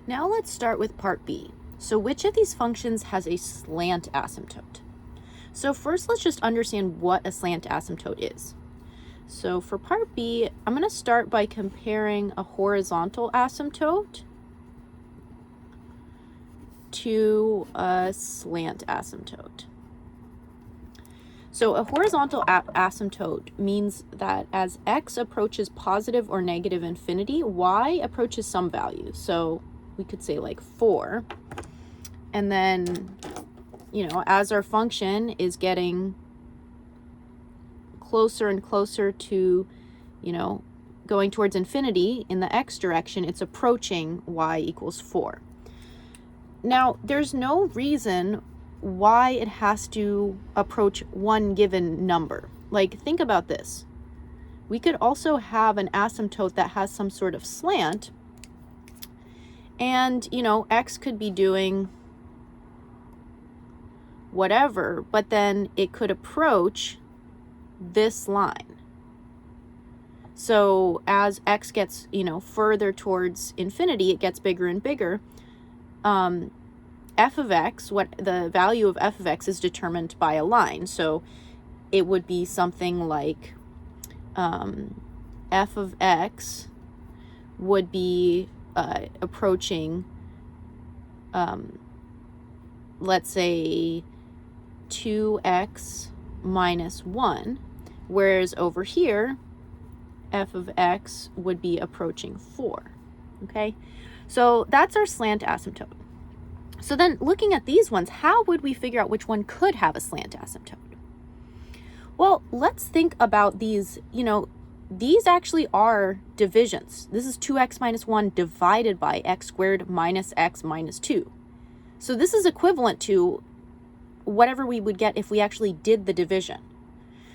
Now let's start with part B. So which of these functions has a slant asymptote? So first, let's just understand what a slant asymptote is. So for part B, I'm going to start by comparing a horizontal asymptote to a slant asymptote. So a horizontal asymptote means that as x approaches positive or negative infinity, y approaches some value. So we could say like 4. And then, as our function is getting closer and closer to, going towards infinity in the x direction, it's approaching y equals 4. Now, there's no reason why it has to approach one given number. Like, think about this. We could also have an asymptote that has some sort of slant, and, x could be doing whatever, but then it could approach this line. So as x gets, further towards infinity, it gets bigger and bigger. F of x, what the value of f of x is determined by a line. So it would be something like f of x would be approaching, let's say, 2x minus 1, whereas over here, f of x would be approaching 4, okay? So that's our slant asymptote. So then looking at these ones, how would we figure out which one could have a slant asymptote? Well, let's think about these. These actually are divisions. This is 2x minus 1 divided by x squared minus x minus 2. So this is equivalent to whatever we would get if we actually did the division.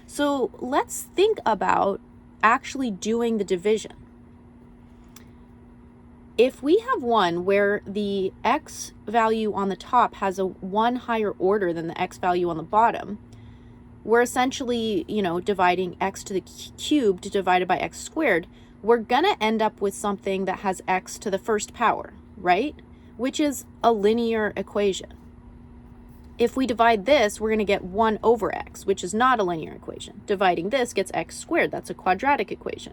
So let's think about actually doing the division. If we have one where the x value on the top has a 1 higher order than the x value on the bottom, we're essentially, dividing x to the cubed divided by x squared. We're going to end up with something that has x to the first power, right? Which is a linear equation. If we divide this, we're going to get 1 over x, which is not a linear equation. Dividing this gets x squared. That's a quadratic equation.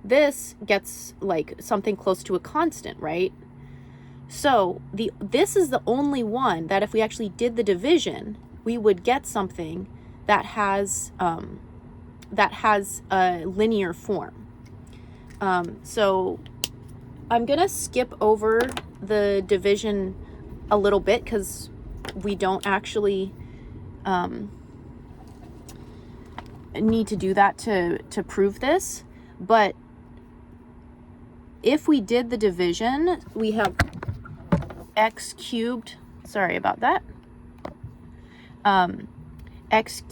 This gets like something close to a constant, right? So this is the only one that if we actually did the division, we would get something that has a linear form. So I'm gonna skip over the division a little bit because we don't actually need to do that to prove this. But if we did the division, we have x cubed, sorry about that, x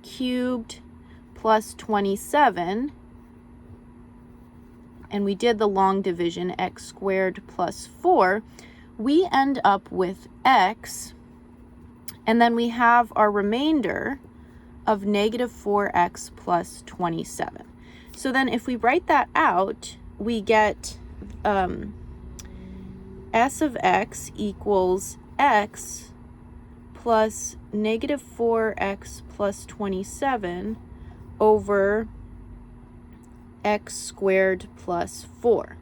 cubed plus 27, and we did the long division, x squared plus 4, we end up with x, and then we have our remainder of negative 4x plus 27. So then if we write that out, we get s of x equals x plus negative 4x plus 27 over x squared plus 4.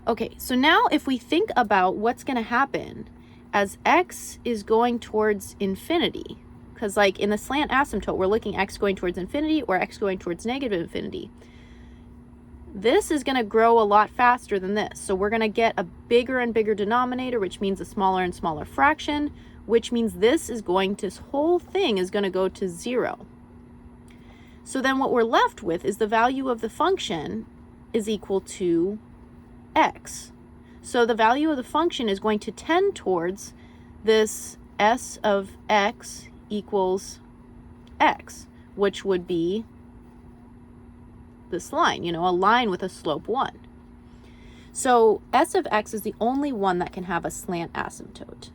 Okay, so now if we think about what's going to happen as x is going towards infinity, because like in the slant asymptote, we're looking x going towards infinity or x going towards negative infinity. This is going to grow a lot faster than this. So we're going to get a bigger and bigger denominator, which means a smaller and smaller fraction, which means this whole thing is going to go to 0. So then what we're left with is the value of the function is equal to x. So the value of the function is going to tend towards this s of x equals x, which would be this line, a line with a slope 1. So s of x is the only one that can have a slant asymptote.